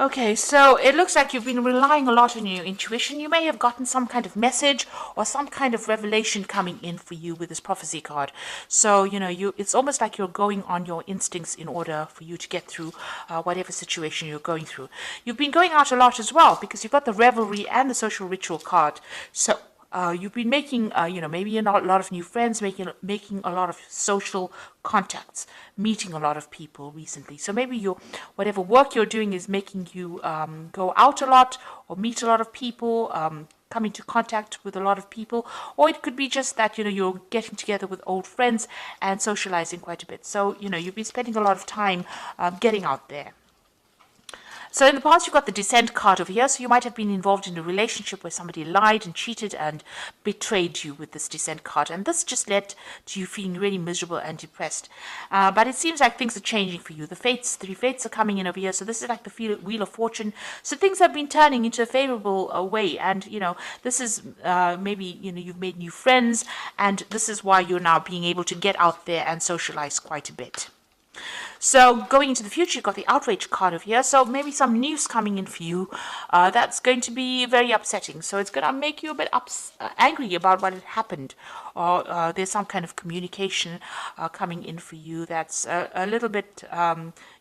Okay, so it looks like you've been relying a lot on your intuition. You may have gotten some kind of message or some kind of revelation coming in for you with this prophecy card. So, it's almost like you're going on your instincts in order for you to get through whatever situation you're going through. You've been going out a lot as well because you've got the revelry and the social ritual card. So, you've been making, maybe a lot of new friends, making a lot of social contacts, meeting a lot of people recently. So maybe whatever work you're doing is making you go out a lot or meet a lot of people, come into contact with a lot of people, or it could be just that you're getting together with old friends and socializing quite a bit. So you've been spending a lot of time getting out there. So in the past, you've got the Descent card over here. So you might have been involved in a relationship where somebody lied and cheated and betrayed you with this Descent card. And this just led to you feeling really miserable and depressed. But it seems like things are changing for you. The three fates are coming in over here. So this is like the Wheel of Fortune. So things have been turning into a favorable way. And, this is maybe, you've made new friends. And this is why you're now being able to get out there and socialize quite a bit. So going into the future, you've got the outrage card over here. So maybe some news coming in for you that's going to be very upsetting. So it's going to make you a bit angry about what had happened. Or there's some kind of communication coming in for you that's a little bit,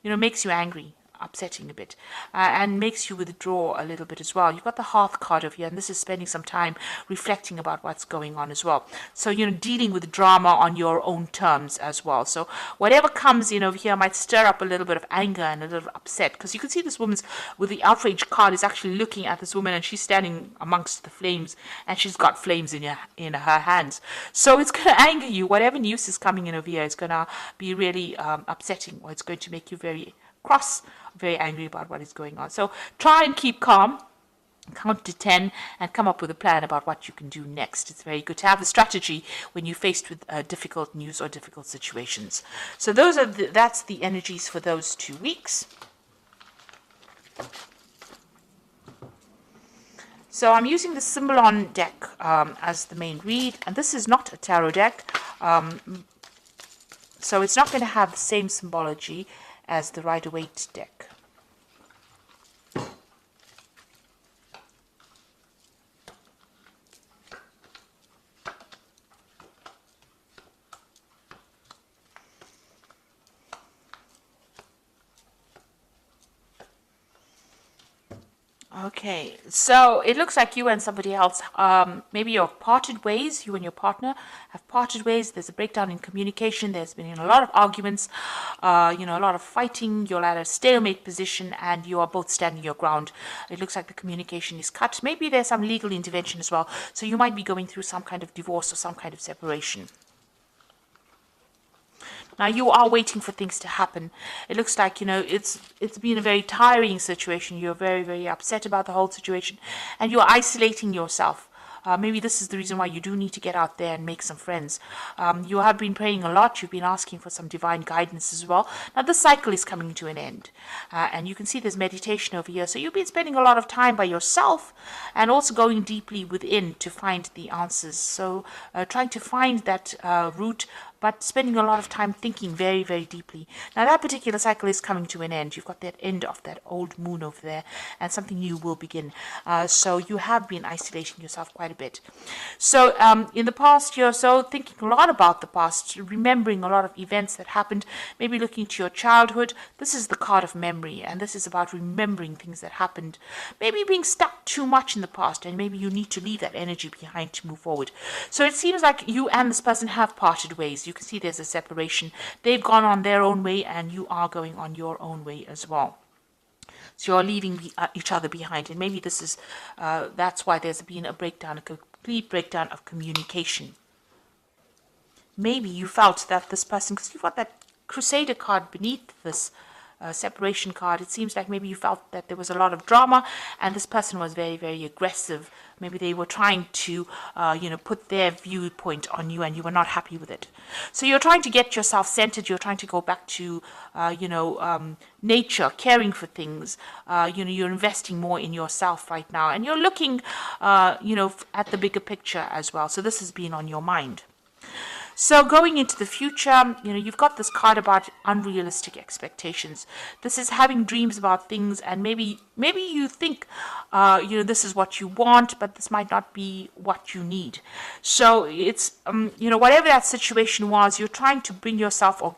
makes you angry. Upsetting a bit and makes you withdraw a little bit as well. You've got the Hearth card over here, and this is spending some time reflecting about what's going on as well. So dealing with drama on your own terms as well. So whatever comes in over here might stir up a little bit of anger and a little upset, because you can see this woman's with the outrage card is actually looking at this woman, and she's standing amongst the flames, and she's got flames in her hands. So it's going to anger you. Whatever news is coming in over here is going to be really upsetting, or it's going to make you very cross, very angry about what is going on. So try and keep calm, count to 10, and come up with a plan about what you can do next. It's very good to have a strategy when you're faced with difficult news or difficult situations. So that's the energies for those 2 weeks. So I'm using the Symbolon deck as the main read, and this is not a tarot deck, so it's not going to have the same symbology as the Rider-Waite deck. Okay, so it looks like you and somebody else, maybe you've parted ways, you and your partner have parted ways. There's a breakdown in communication. There's been a lot of arguments, a lot of fighting. You're at a stalemate position and you are both standing your ground. It looks like the communication is cut. Maybe there's some legal intervention as well. So you might be going through some kind of divorce or some kind of separation. Now you are waiting for things to happen. It looks like, it's been a very tiring situation. You're very, very upset about the whole situation, and you're isolating yourself. Maybe this is the reason why you do need to get out there and make some friends. You have been praying a lot. You've been asking for some divine guidance as well. Now this cycle is coming to an end. And you can see there's meditation over here. So you've been spending a lot of time by yourself and also going deeply within to find the answers. So trying to find that root, but spending a lot of time thinking very, very deeply. Now that particular cycle is coming to an end. You've got that end of that old moon over there, and something new will begin. So you have been isolating yourself quite a bit. So in the past year or so, thinking a lot about the past, remembering a lot of events that happened, maybe looking to your childhood. This is the card of memory, and this is about remembering things that happened. Maybe being stuck too much in the past, and maybe you need to leave that energy behind to move forward. So it seems like you and this person have parted ways. You can see there's a separation. They've gone on their own way, and you are going on your own way as well. So you're leaving each other behind, and maybe this is that's why there's been a breakdown, a complete breakdown of communication. Maybe you felt that this person, because you've got that Crusader card beneath this separation card, it seems like maybe you felt that there was a lot of drama, and this person was very, very aggressive. Maybe they were trying to, put their viewpoint on you, and you were not happy with it. So you're trying to get yourself centered. You're trying to go back to, nature, caring for things. You're investing more in yourself right now, and you're looking, at the bigger picture as well. So this has been on your mind. So going into the future, you've got this card about unrealistic expectations. This is having dreams about things, and maybe you think, this is what you want, but this might not be what you need. So it's, whatever that situation was, you're trying to bring yourself or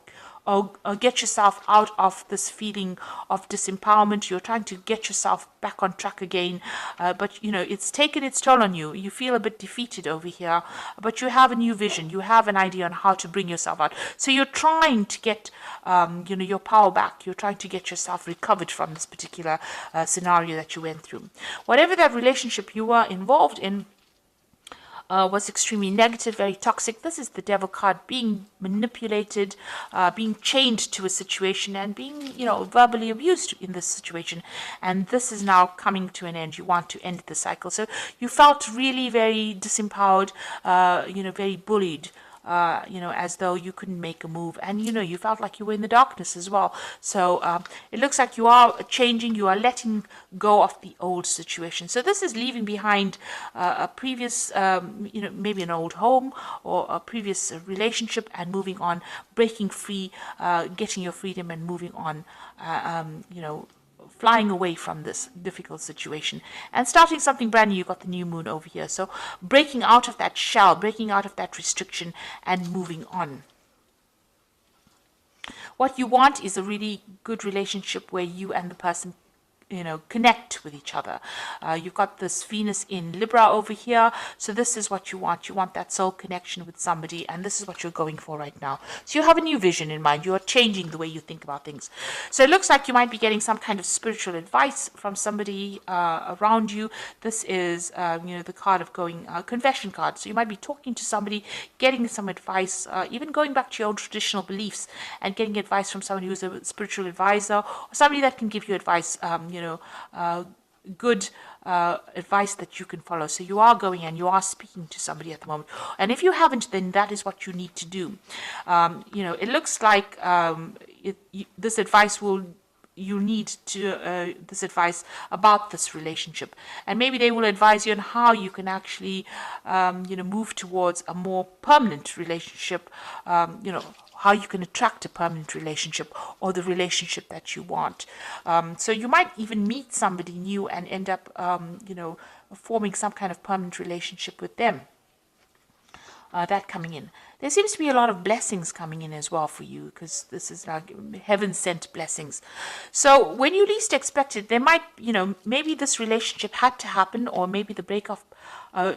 get yourself out of this feeling of disempowerment. You're trying to get yourself back on track again, but it's taken its toll on you. You feel a bit defeated over here, but you have a new vision. You have an idea on how to bring yourself out. So you're trying to get your power back. You're trying to get yourself recovered from this particular scenario that you went through. Whatever that relationship you were involved in was extremely negative, very toxic. This is the devil card, being manipulated, being chained to a situation, and being, verbally abused in this situation. And this is now coming to an end. You want to end the cycle. So you felt really very disempowered, very bullied. As though you couldn't make a move, and you felt like you were in the darkness as well. So it looks like you are changing, you are letting go of the old situation. So this is leaving behind a previous, maybe an old home or a previous relationship, and moving on, breaking free, getting your freedom, and moving on. Flying away from this difficult situation and starting something brand new. You've got the new moon over here. So breaking out of that shell, breaking out of that restriction, and moving on. What you want is a really good relationship where you and the person connect with each other. You've got this Venus in Libra over here. So this is what you want. You want that soul connection with somebody, and this is what you're going for right now. So you have a new vision in mind. You are changing the way you think about things. So it looks like you might be getting some kind of spiritual advice from somebody around you. This is, the card of going, confession card. So you might be talking to somebody, getting some advice, even going back to your own traditional beliefs and getting advice from somebody who's a spiritual advisor, or somebody that can give you advice, good advice that you can follow. So you are going and you are speaking to somebody at the moment. And if you haven't, then that is what you need to do. It looks like this advice you need to this advice about this relationship, and maybe they will advise you on how you can actually move towards a more permanent relationship, how you can attract a permanent relationship or the relationship that you want. So you might even meet somebody new and end up forming some kind of permanent relationship with them. That coming in. There seems to be a lot of blessings coming in as well for you, because this is like heaven-sent blessings. So when you least expect it, there might, maybe this relationship had to happen, or maybe the breakup,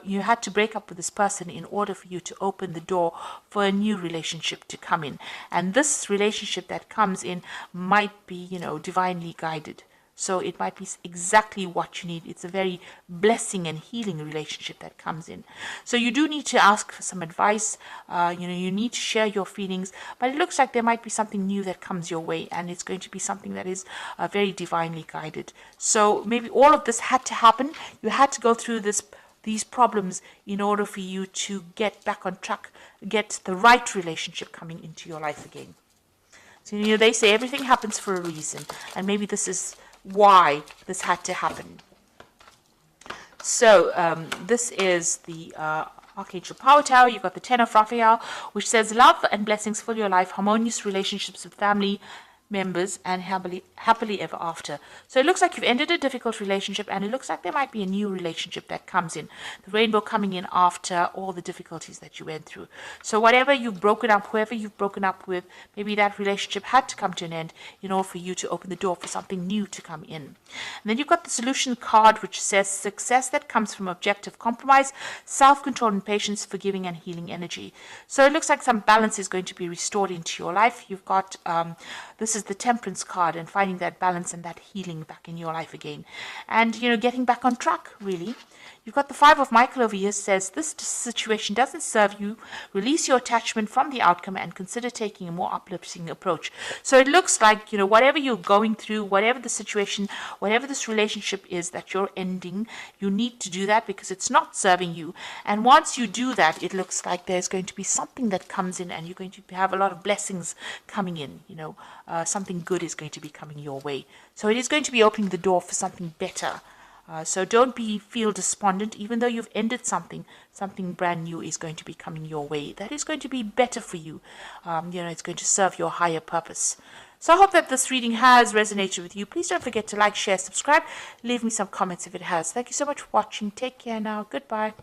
you had to break up with this person in order for you to open the door for a new relationship to come in. And this relationship that comes in might be, divinely guided. So it might be exactly what you need. It's a very blessing and healing relationship that comes in. So you do need to ask for some advice. You need to share your feelings. But it looks like there might be something new that comes your way, and it's going to be something that is very divinely guided. So maybe all of this had to happen. You had to go through these problems in order for you to get back on track, get the right relationship coming into your life again. So they say everything happens for a reason, and maybe this is why this had to happen. So this is the Archangel Power Tower. You've got the Ten of Raphael, which says love and blessings fill your life, harmonious relationships with family members, and happily ever after. So it looks like you've ended a difficult relationship, and it looks like there might be a new relationship that comes in. The rainbow coming in after all the difficulties that you went through. So whatever you've broken up, whoever you've broken up with, maybe that relationship had to come to an end in order for you to open the door for something new to come in. And then you've got the solution card, which says success that comes from objective compromise, self-control and patience, forgiving and healing energy. So it looks like some balance is going to be restored into your life. You've got this is the Temperance card, and finding that balance and that healing back in your life again, and getting back on track, really. You've got the Five of Michael over here, says this situation doesn't serve you. Release your attachment from the outcome and consider taking a more uplifting approach. So it looks like, whatever you're going through, whatever the situation, whatever this relationship is that you're ending, you need to do that because it's not serving you. And once you do that, it looks like there's going to be something that comes in, and you're going to have a lot of blessings coming in. Something good is going to be coming your way. So it is going to be opening the door for something better So don't feel despondent, even though you've ended something. Something brand new is going to be coming your way. That is going to be better for you. It's going to serve your higher purpose. So I hope that this reading has resonated with you. Please don't forget to like, share, subscribe. Leave me some comments if it has. Thank you so much for watching. Take care now. Goodbye.